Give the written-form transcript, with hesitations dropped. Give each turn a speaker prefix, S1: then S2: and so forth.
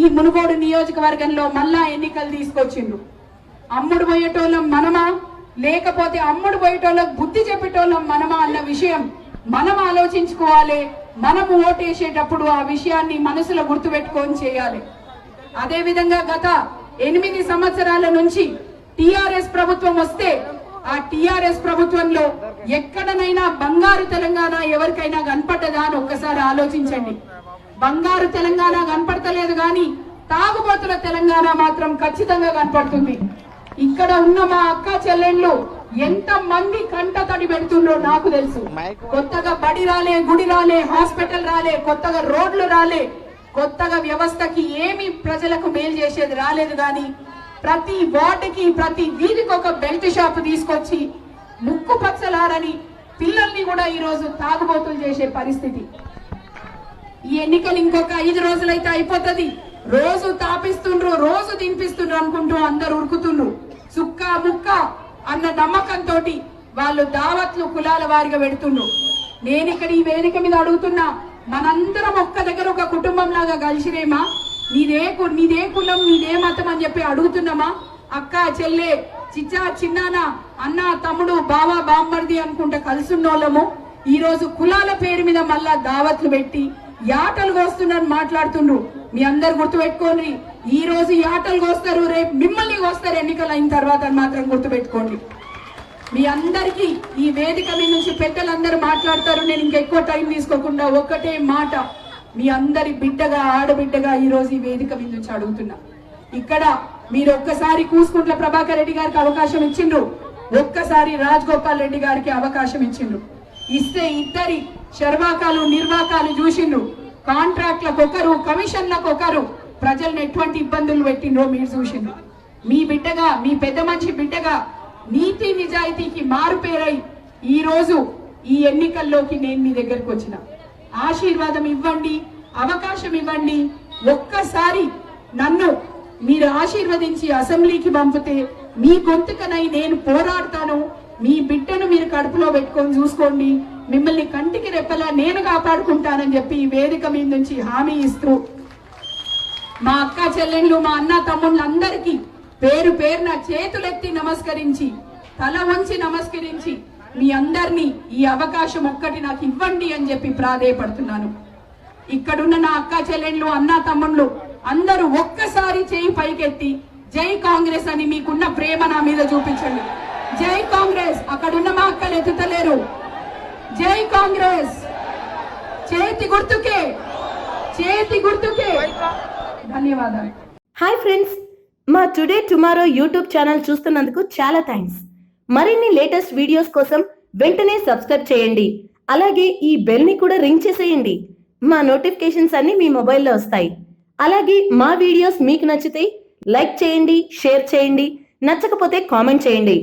S1: ఈ మునుగోడు నియోజకవర్గంలో మళ్ళా ఎన్నికలు తీసుకొచ్చిండ్రు. అమ్ముడు పోయేటోళ్ళం మనమా లేకపోతే అమ్ముడు పోయేటోళ్ళకి బుద్ధి చెప్పేటోళ్ళం మనమా అన్న విషయం మనం ఆలోచించుకోవాలి. మనము ఓటేసేటప్పుడు ఆ విషయాన్ని మనసులో గుర్తుపెట్టుకొని చేయాలి. అదే విధంగా గత 8 సంవత్సరాల నుంచి టిఆర్ఎస్ ప్రభుత్వం వస్తే ఆ టిఆర్ఎస్ ప్రభుత్వంలో ఎక్కడనైనా బంగారు తెలంగాణ ఎవరికైనా కనపడ్డదా అని ఒక్కసారి ఆలోచించండి. బంగారు తెలంగాణ కనపడతలేదు కానీ తాగుబోతుల తెలంగాణ మాత్రం ఖచ్చితంగా కనపడుతుంది. ఇక్కడ ఉన్న మా అక్క చెల్లెళ్ళు ఎంత మంది కంట తడి పెడుతుండ్రో నాకు తెలుసు. కొత్తగా బడి రాలే, గుడి రాలే, హాస్పిటల్ రాలే, కొత్తగా రోడ్లు రాలే, కొత్తగా వ్యవస్థకి ఏమి ప్రజలకు మేలు చేసేది రాలేదు. కానీ ప్రతి వార్డుకి ప్రతి వీధికి ఒక బెల్ట్ షాప్ తీసుకొచ్చి ముక్కు పచ్చలారని పిల్లల్ని కూడా ఈ రోజు తాగుబోతులు చేసే పరిస్థితి. ఈ ఎన్నికలు ఇంకొక 5 రోజులైతే అయిపోతుంది. రోజు తాపిస్తుండ్రు, రోజు తినిపిస్తుండ్రు అనుకుంటూ అందరు ఉరుకుతుండ్రు. సుక్క ముక్క అన్న నమ్మకంతో వాళ్ళు దావత్లు కులాల వారిగా పెడుతుండ్రు. నేను ఇక్కడ ఈ వేదిక మీద అడుగుతున్నా, మనందరం ఒక్క దగ్గర ఒక కుటుంబం లాగా కలిసిరేమా? నీదే కులం, నీదే మతం అని చెప్పి అడుగుతున్నామా? అక్క చెల్లె చిచ్చా చిన్నానా అన్న తమ్ముడు బావ బామ్మర్ది అనుకుంటే కలుసున్నోళ్ళము ఈ రోజు కులాల పేరు మీద మళ్ళా దావత్లు పెట్టి యాటలు కోస్తున్నారని మాట్లాడుతుండ్రు. మీ అందరు గుర్తుపెట్టుకోండి, ఈ రోజు యాటలు కోస్తారు, రేపు మిమ్మల్ని కోస్తారు ఎన్నికలు అయిన తర్వాత మాత్రం గుర్తుపెట్టుకోండి. మీ అందరికీ ఈ వేదిక మీద నుంచి పెద్దలందరూ మాట్లాడతారు. నేను ఇంకెక్కువ టైం తీసుకోకుండా ఒక్కటే మాట మీ అందరి బిడ్డగా ఆడబిడ్డగా ఈ రోజు ఈ వేదిక మీద నుంచి అడుగుతున్నా. ఇక్కడ మీరు ఒక్కసారి కూసుకుంట్ల ప్రభాకర్ రెడ్డి గారికి అవకాశం ఇచ్చిండ్రు, ఒక్కసారి రాజగోపాల్ రెడ్డి గారికి అవకాశం ఇచ్చిండ్రు. ఇస్తే ఇద్దరి శర్వాకాలు నిర్వాకాలు చూసిండ్రు. కాంట్రాక్ట్లకు ఒకరు, కమిషన్లకు ఒకరు, ప్రజలను ఎటువంటి ఇబ్బందులు పెట్టిండ్రో మీరు చూసిండ్రు. మీ బిడ్డగా, మీ పెద్ద మనిషి బిడ్డగా నీతి నిజాయితీకి మారు పేరై ఈ రోజు ఈ ఎన్నికల్లోకి నేను మీ దగ్గరకు వచ్చిన. ఆశీర్వాదం ఇవ్వండి, అవకాశం ఇవ్వండి. ఒక్కసారి నన్ను మీరు ఆశీర్వదించి అసెంబ్లీకి పంపితే మీ గొంతుకనై నేను పోరాడతాను. మీ బిడ్డను మీరు కడుపులో పెట్టుకొని చూసుకోండి, మిమ్మల్ని కంటికి రెప్పలా నేను కాపాడుకుంటానని చెప్పి ఈ వేదిక మీద నుంచి హామీ ఇస్తూ మా అక్క చెల్లెళ్ళు, మా అన్న తమ్ముళ్ళందరికీ పేరు పేరున చేతులెత్తి నమస్కరించి, తల వంచి నమస్కరించి మీ అందరినీ ఈ అవకాశం ఒక్కటి నాకు ఇవ్వండి అని చెప్పి ప్రాధేయపడుతున్నాను. ఇక్కడున్న నా అక్క చెల్లెళ్ళు, అన్న తమ్ముళ్ళు అందరూ ఒక్కసారి చేయి పైకెత్తి జై కాంగ్రెస్ అని మీకున్న ప్రేమ నా మీద చూపించండి. జై కాంగ్రెస్. అక్కడున్న మా అక్కలు ఎత్తుతలేరు. జై కాంగ్రెస్. చేతి గుర్తుకే, చేతి గుర్తుకే. ధన్యవాదాలు.
S2: హాయ్ ఫ్రెండ్స్, మా టుడే టుమారో యూట్యూబ్ ఛానల్ చూస్తున్నందుకు చాలా థ్యాంక్స్. మరిన్ని లేటెస్ట్ వీడియోస్ కోసం వెంటనే సబ్స్క్రైబ్ చేయండి. అలాగే ఈ బెల్ ని కూడా రింగ్ చేసేయండి. మా నోటిఫికేషన్స్ అన్ని మీ మొబైల్లో వస్తాయి. అలాగే మా వీడియోస్ మీకు నచ్చితే లైక్ చేయండి, షేర్ చేయండి, నచ్చకపోతే కామెంట్ చేయండి.